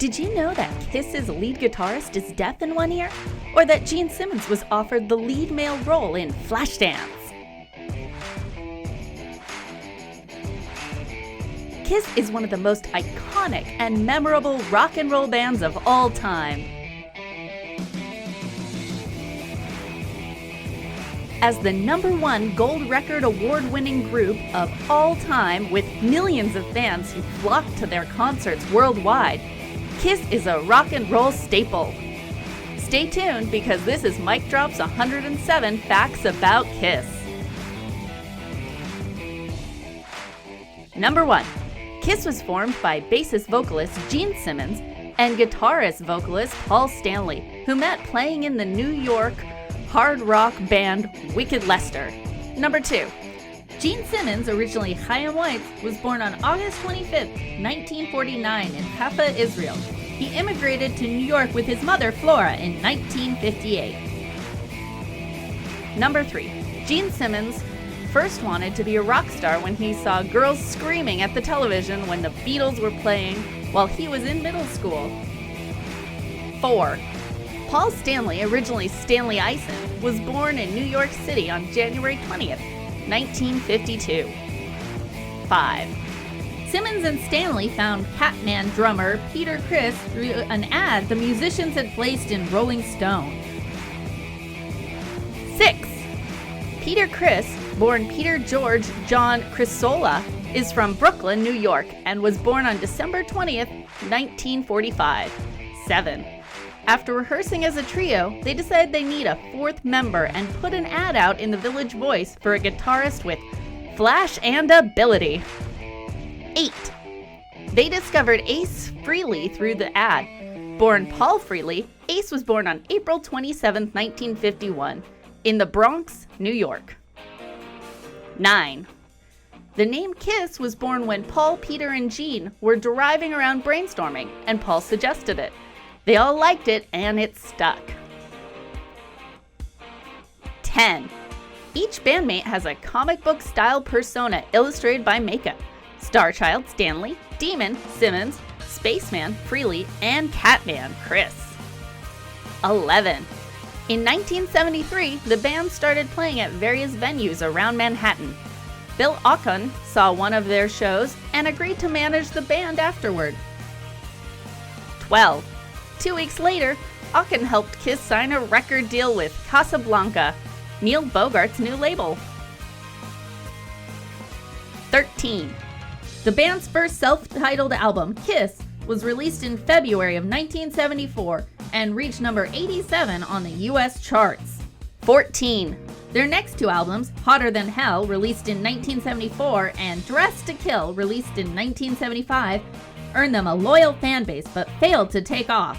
Did you know that Kiss's lead guitarist is deaf in one ear? Or that Gene Simmons was offered the lead male role in Flashdance? Kiss is one of the most iconic and memorable rock and roll bands of all time. As the #1 gold record award-winning group of all time with millions of fans who flock to their concerts worldwide, Kiss is a rock and roll staple. Stay tuned because this is MicDrop's 107 Facts About Kiss. Number 1. Kiss was formed by bassist vocalist Gene Simmons and guitarist vocalist Paul Stanley, who met playing in the New York hard rock band Wicked Lester. Number 2. Gene Simmons, originally Chaim Weitz, was born on August 25, 1949 in Haifa, Israel. He immigrated to New York with his mother, Flora, in 1958. Number 3. Gene Simmons first wanted to be a rock star when he saw girls screaming at the television when the Beatles were playing while he was in middle school. 4. Paul Stanley, originally Stanley Eisen, was born in New York City on January 20th, 1952. 5. Simmons and Stanley found Catman drummer Peter Criss through an ad the musicians had placed in Rolling Stone. 6. Peter Criss, born Peter George John Crissola, is from Brooklyn, New York, and was born on December 20th, 1945. 7. After rehearsing as a trio, they decided they need a fourth member and put an ad out in the Village Voice for a guitarist with flash and ability. 8. They discovered Ace Frehley through the ad. Born Paul Frehley, Ace was born on April 27, 1951, in the Bronx, New York. 9. The name Kiss was born when Paul, Peter, and Gene were driving around brainstorming, and Paul suggested it. They all liked it, and it stuck. 10. Each bandmate has a comic book style persona illustrated by makeup. Starchild Stanley, Demon Simmons, Spaceman Frehley, and Catman Criss. 11. In 1973, the band started playing at various venues around Manhattan. Bill Ocon saw one of their shows and agreed to manage the band afterward. 12. 2 weeks later, Ocon helped Kiss sign a record deal with Casablanca, Neil Bogart's new label. 13. The band's first self-titled album, Kiss, was released in February of 1974 and reached number 87 on the US charts. 14. Their next 2 albums, Hotter Than Hell, released in 1974, and Dressed to Kill, released in 1975, earned them a loyal fan base but failed to take off.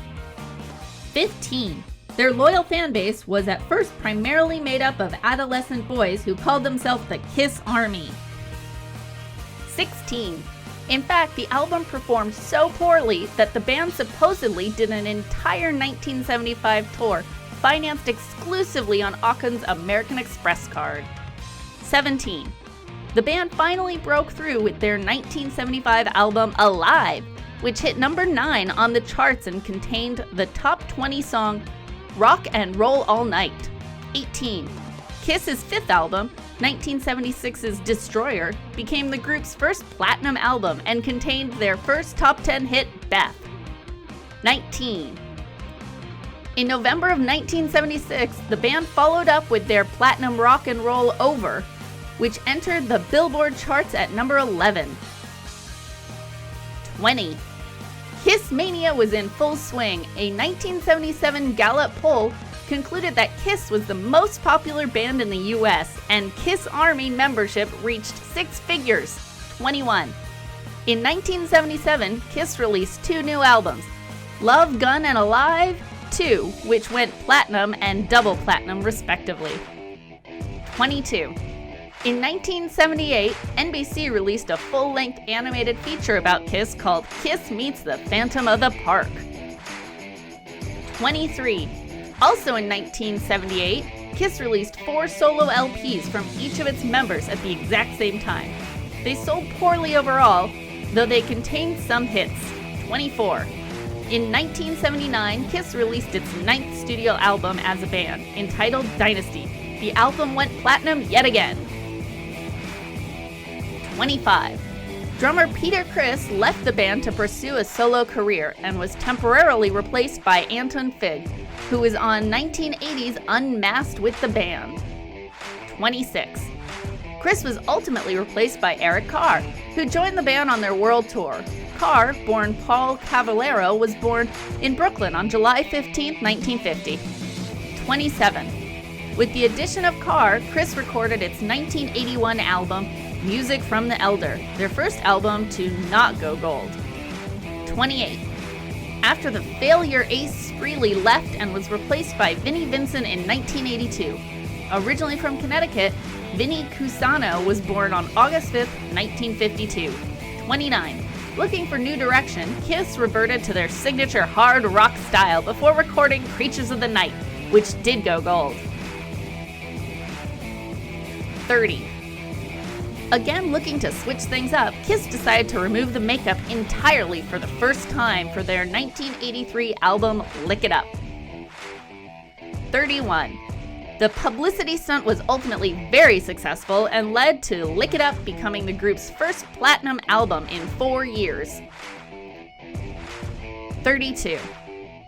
15. Their loyal fan base was at first primarily made up of adolescent boys who called themselves the Kiss Army. 16. In fact, the album performed so poorly that the band supposedly did an entire 1975 tour financed exclusively on Ocon's American Express card. 17. The band finally broke through with their 1975 album Alive, which hit number 9 on the charts and contained the top 20 song Rock and Roll All Night. 18. Kiss's 5th album, 1976's Destroyer, became the group's first platinum album and contained their first top 10 hit, Beth. 19. In November of 1976, the band followed up with their platinum rock and roll Over, which entered the Billboard charts at number 11. 20. Kiss Mania was in full swing. A 1977 Gallup poll concluded that Kiss was the most popular band in the US, and Kiss Army membership reached 6 figures, 21. In 1977, Kiss released 2 new albums, Love, Gun, and Alive 2, which went platinum and double platinum respectively. 22. In 1978, NBC released a full-length animated feature about Kiss called Kiss Meets the Phantom of the Park. 23. Also in 1978, Kiss released 4 solo LPs from each of its members at the exact same time. They sold poorly overall, though they contained some hits. 24. In 1979, Kiss released its 9th studio album as a band, entitled Dynasty. The album went platinum yet again. 25. Drummer Peter Criss left the band to pursue a solo career and was temporarily replaced by Anton Fig, who was on 1980's Unmasked with the band. 26. Criss was ultimately replaced by Eric Carr, who joined the band on their world tour. Carr, born Paul Cavallero, was born in Brooklyn on July 15, 1950. 27. With the addition of Carr, Criss recorded its 1981 album, Music from the Elder, their first album to not go gold. 28. After the failure, Ace Frehley left and was replaced by Vinnie Vincent in 1982. Originally from Connecticut, Vinnie Cusano was born on August 5, 1952. 29. Looking for new direction, Kiss reverted to their signature hard rock style before recording Creatures of the Night, which did go gold. 30. Again looking to switch things up, Kiss decided to remove the makeup entirely for the first time for their 1983 album Lick It Up. 31. The publicity stunt was ultimately very successful and led to Lick It Up becoming the group's first platinum album in 4 years. 32.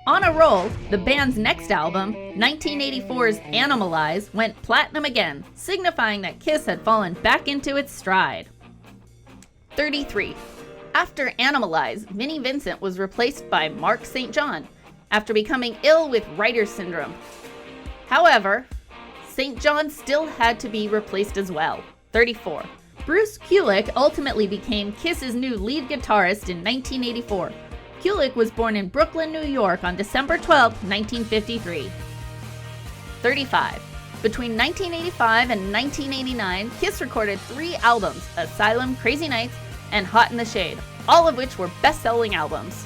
On a roll, the band's next album, 1984's Animalize, went platinum again, signifying that Kiss had fallen back into its stride. 33. After Animalize, Vinnie Vincent was replaced by Mark St. John after becoming ill with writer's syndrome. However, St. John still had to be replaced as well. 34. Bruce Kulick ultimately became Kiss's new lead guitarist in 1984. Kulick was born in Brooklyn, New York on December 12, 1953. 35. Between 1985 and 1989, Kiss recorded 3 albums, Asylum, Crazy Nights, and Hot in the Shade, all of which were best-selling albums.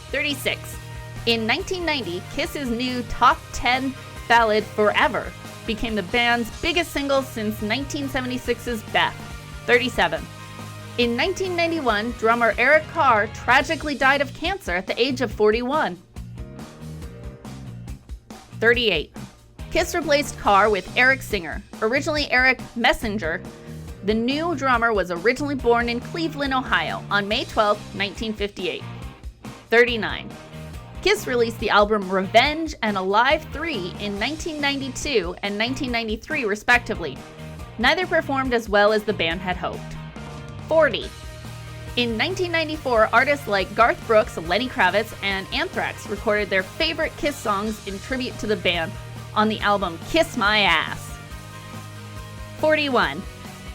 36. In 1990, Kiss's new top 10 ballad Forever became the band's biggest single since 1976's Beth. 37. In 1991, drummer Eric Carr tragically died of cancer at the age of 41. 38. Kiss replaced Carr with Eric Singer, originally Eric Messenger. The new drummer was originally born in Cleveland, Ohio, on May 12, 1958. 39. Kiss released the album Revenge and Alive 3 in 1992 and 1993 respectively. Neither performed as well as the band had hoped. 40. In 1994, artists like Garth Brooks, Lenny Kravitz, and Anthrax recorded their favorite Kiss songs in tribute to the band on the album Kiss My Ass. 41.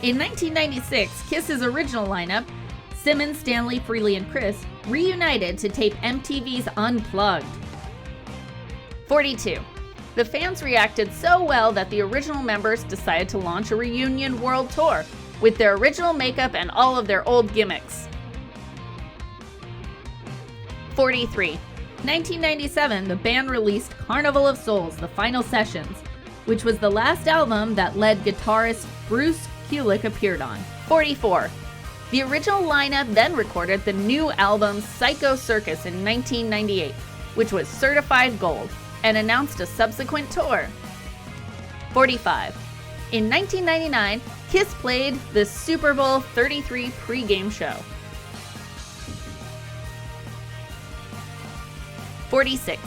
In 1996, Kiss's original lineup, Simmons, Stanley, Frehley, and Criss, reunited to tape MTV's Unplugged. 42. The fans reacted so well that the original members decided to launch a reunion world tour with their original makeup and all of their old gimmicks. 43. 1997, the band released Carnival of Souls, The Final Sessions, which was the last album that lead guitarist Bruce Kulick appeared on. 44. The original lineup then recorded the new album Psycho Circus in 1998, which was certified gold, and announced a subsequent tour. 45. In 1999, Kiss played the Super Bowl 33 pregame show. 46.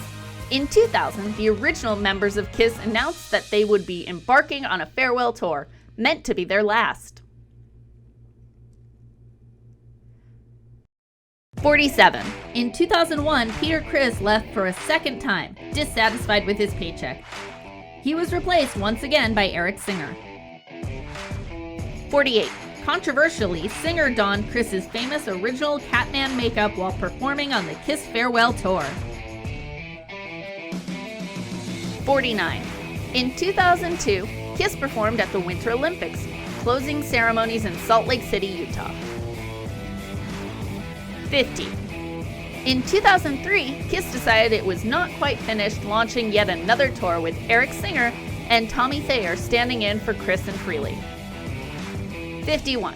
In 2000, the original members of Kiss announced that they would be embarking on a farewell tour, meant to be their last. 47. In 2001, Peter Criss left for a second time, dissatisfied with his paycheck. He was replaced once again by Eric Singer. 48. Controversially, Singer donned Criss's famous original Catman makeup while performing on the Kiss Farewell Tour. 49. In 2002, Kiss performed at the Winter Olympics, closing ceremonies in Salt Lake City, Utah. 50. In 2003, Kiss decided it was not quite finished launching yet another tour with Eric Singer and Tommy Thayer standing in for Criss and Frehley. 51.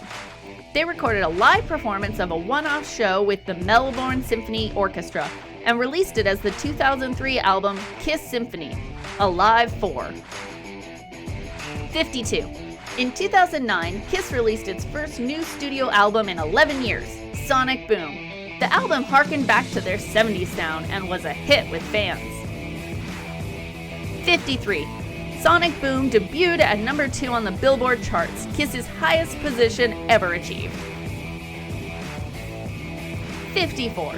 They recorded a live performance of a one-off show with the Melbourne Symphony Orchestra and released it as the 2003 album Kiss Symphony, a live 4. 52. In 2009, Kiss released its first new studio album in 11 years, Sonic Boom. The album harkened back to their 70s sound and was a hit with fans. 53. Sonic Boom debuted at number 2 on the Billboard charts, Kiss's highest position ever achieved. 54.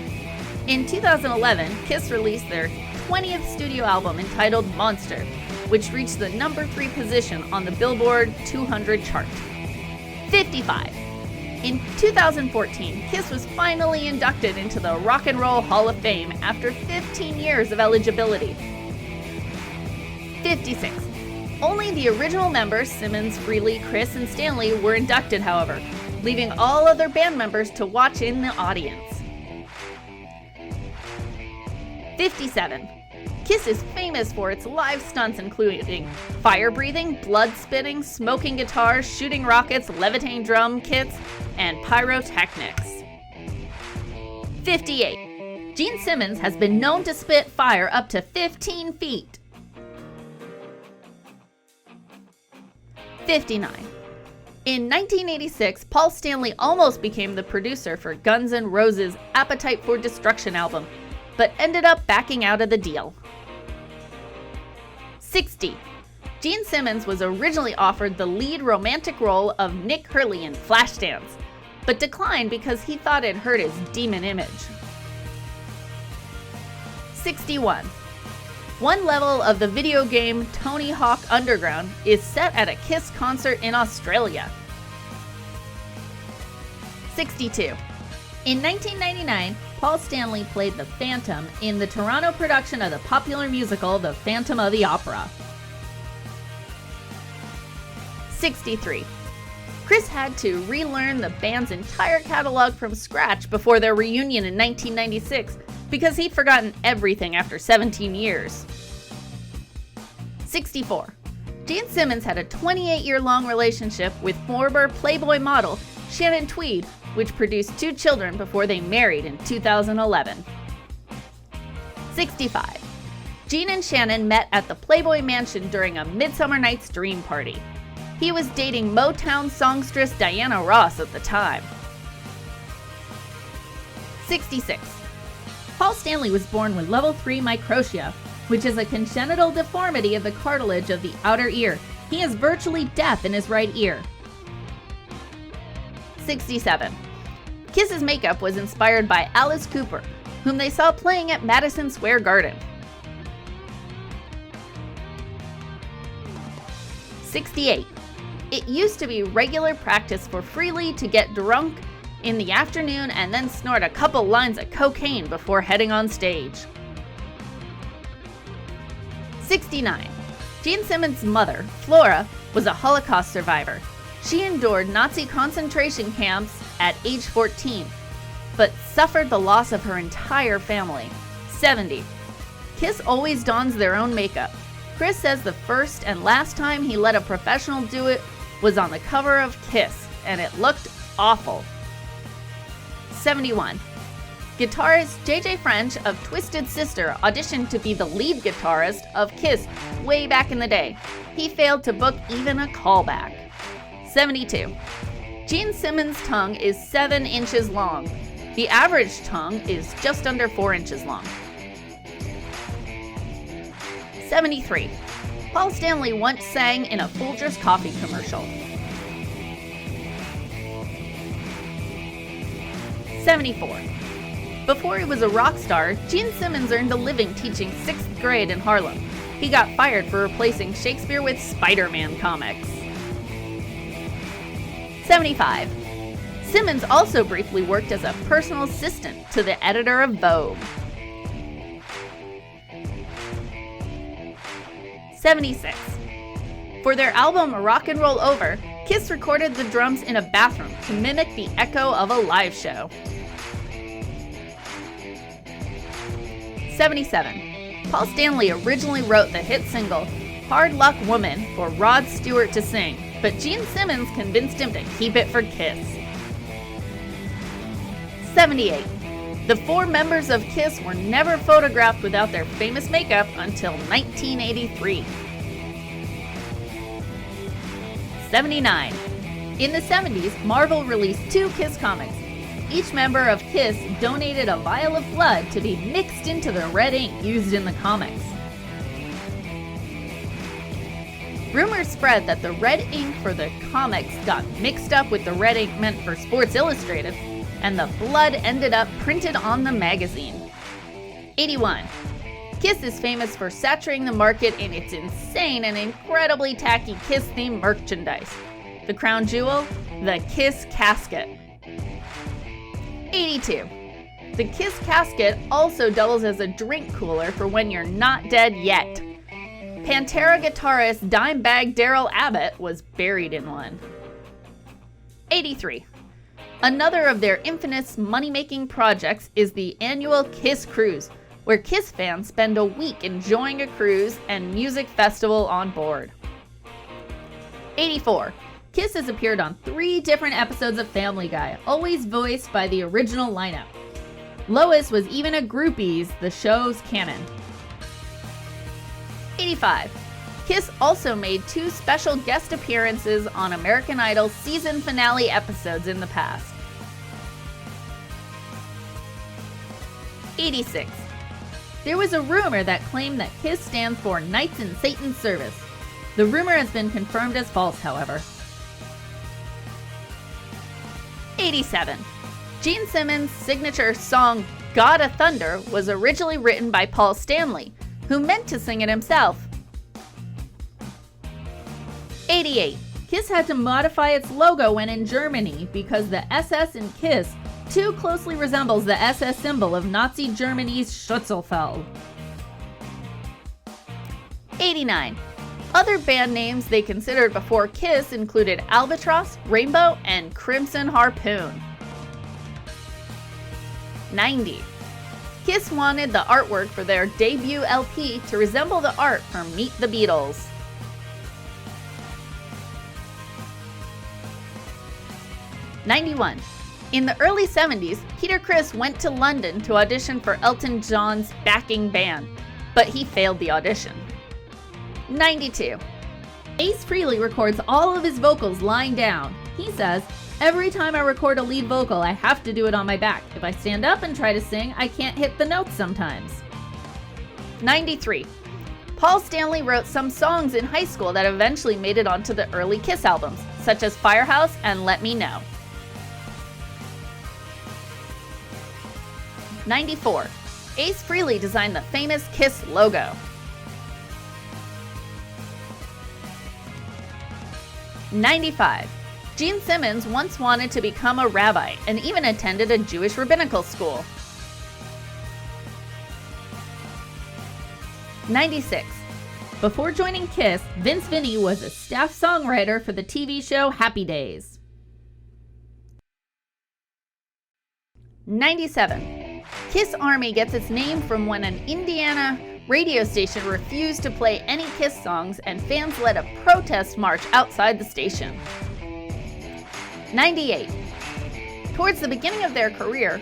In 2011, Kiss released their 20th studio album entitled Monster, which reached the number 3 position on the Billboard 200 chart. 55. In 2014, Kiss was finally inducted into the Rock and Roll Hall of Fame after 15 years of eligibility. 56. Only the original members, Simmons, Frehley, Criss, and Stanley, were inducted, however, leaving all other band members to watch in the audience. 57. Kiss is famous for its live stunts including fire breathing, blood spitting, smoking guitars, shooting rockets, levitating drum kits, and pyrotechnics. 58. Gene Simmons has been known to spit fire up to 15 feet. 59. In 1986, Paul Stanley almost became the producer for Guns N' Roses' Appetite for Destruction album, but ended up backing out of the deal. 60. Gene Simmons was originally offered the lead romantic role of Nick Hurley in Flashdance, but declined because he thought it hurt his demon image. 61. One level of the video game Tony Hawk Underground is set at a Kiss concert in Australia. 62. In 1999, Paul Stanley played the Phantom in the Toronto production of the popular musical The Phantom of the Opera. 63. Criss had to relearn the band's entire catalog from scratch before their reunion in 1996 because he'd forgotten everything after 17 years. 64. Gene Simmons had a 28-year-long relationship with former Playboy model Shannon Tweed, which produced 2 children before they married in 2011. 65. Gene and Shannon met at the Playboy Mansion during a Midsummer Night's Dream party. He was dating Motown songstress Diana Ross at the time. 66. Paul Stanley was born with level 3 microtia, which is a congenital deformity of the cartilage of the outer ear. He is virtually deaf in his right ear. 67. Kiss's makeup was inspired by Alice Cooper, whom they saw playing at Madison Square Garden. 68. It used to be regular practice for Frehley to get drunk in the afternoon and then snort a couple lines of cocaine before heading on stage. 69. Gene Simmons' mother, Flora, was a Holocaust survivor. She endured Nazi concentration camps at age 14, but suffered the loss of her entire family. 70. Kiss always dons their own makeup. Criss says the first and last time he let a professional do it was on the cover of Kiss, and it looked awful. 71. Guitarist JJ French of Twisted Sister auditioned to be the lead guitarist of Kiss way back in the day. He failed to book even a callback. 72. Gene Simmons' tongue is 7 inches long. The average tongue is just under 4 inches long. 73. Paul Stanley once sang in a Folgers coffee commercial. 74. Before he was a rock star, Gene Simmons earned a living teaching 6th grade in Harlem. He got fired for replacing Shakespeare with Spider-Man comics. 75. Simmons also briefly worked as a personal assistant to the editor of Vogue. 76. For their album Rock and Roll Over, Kiss recorded the drums in a bathroom to mimic the echo of a live show. 77. Paul Stanley originally wrote the hit single Hard Luck Woman for Rod Stewart to sing, but Gene Simmons convinced him to keep it for Kiss. 78. The four members of Kiss were never photographed without their famous makeup until 1983. 79. In the 70s, Marvel released 2 Kiss comics. Each member of Kiss donated a vial of blood to be mixed into the red ink used in the comics. Rumors spread that the red ink for the comics got mixed up with the red ink meant for Sports Illustrated, and the blood ended up printed on the magazine. 81. Kiss is famous for saturating the market in its insane and incredibly tacky Kiss-themed merchandise. The crown jewel, the Kiss casket. 82. The Kiss casket also doubles as a drink cooler for when you're not dead yet. Pantera guitarist Dimebag Darrell Abbott was buried in one. 83. Another of their infamous money-making projects is the annual Kiss Cruise, where Kiss fans spend a week enjoying a cruise and music festival on board. 84. Kiss has appeared on 3 different episodes of Family Guy, always voiced by the original lineup. Lois was even a groupie, the show's canon. 85. Kiss also made 2 special guest appearances on American Idol's season finale episodes in the past. 86. There was a rumor that claimed that Kiss stands for Knights in Satan's Service. The rumor has been confirmed as false, however. 87. Gene Simmons' signature song, God of Thunder, was originally written by Paul Stanley, who meant to sing it himself. 88. Kiss had to modify its logo when in Germany because the SS in Kiss too closely resembles the SS symbol of Nazi Germany's Schützenfeld. 89. Other band names they considered before Kiss included Albatross, Rainbow, and Crimson Harpoon. 90. Kiss wanted the artwork for their debut LP to resemble the art from Meet the Beatles. 91. In the early 70s, Peter Criss went to London to audition for Elton John's backing band, but he failed the audition. 92. Ace Frehley records all of his vocals lying down. He says, "Every time I record a lead vocal, I have to do it on my back. If I stand up and try to sing, I can't hit the notes sometimes." 93. Paul Stanley wrote some songs in high school that eventually made it onto the early Kiss albums, such as Firehouse and Let Me Know. 94. Ace Frehley designed the famous Kiss logo. 95. Gene Simmons once wanted to become a rabbi and even attended a Jewish rabbinical school. 96. Before joining Kiss, Vince Vinny was a staff songwriter for the TV show Happy Days. 97. Kiss Army gets its name from when an Indiana radio station refused to play any Kiss songs and fans led a protest march outside the station. 98. Towards the beginning of their career,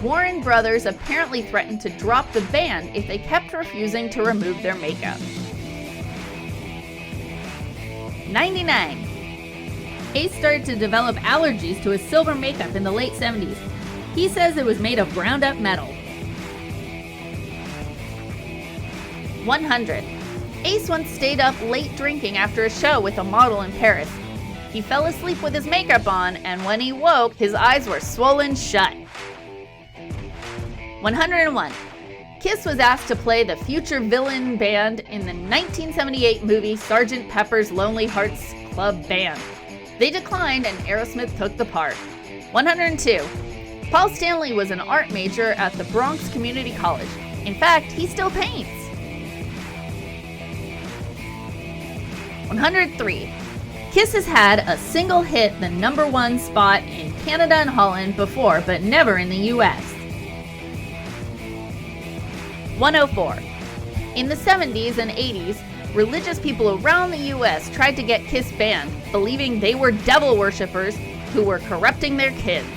Warren Brothers apparently threatened to drop the band if they kept refusing to remove their makeup. 99. Ace started to develop allergies to his silver makeup in the late 70s. He says it was made of ground-up metal. 100. Ace once stayed up late drinking after a show with a model in Paris. He fell asleep with his makeup on, and when he woke, his eyes were swollen shut. 101. Kiss was asked to play the future villain band in the 1978 movie Sgt. Pepper's Lonely Hearts Club Band. They declined, and Aerosmith took the part. 102. Paul Stanley was an art major at the Bronx Community College. In fact, he still paints. 103. Kiss has had a single hit the #1 spot in Canada and Holland before, but never in the US. 104. In the 70s and 80s, religious people around the US tried to get Kiss banned, believing they were devil worshippers who were corrupting their kids.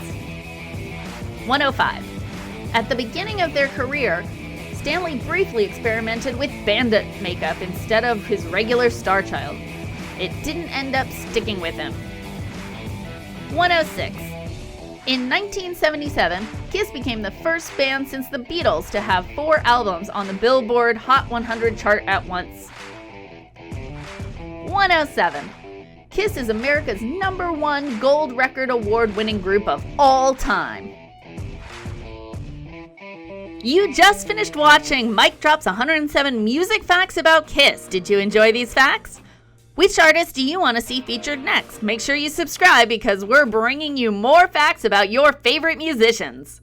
105. At the beginning of their career, Stanley briefly experimented with bandit makeup instead of his regular star child. It didn't end up sticking with him. 106. In 1977, Kiss became the first band since the Beatles to have 4 albums on the Billboard Hot 100 chart at once. 107. Kiss is America's #1 gold record award-winning group of all time. You just finished watching MicDrop's 107 music facts about Kiss. Did you enjoy these facts? Which artist do you want to see featured next? Make sure you subscribe because we're bringing you more facts about your favorite musicians.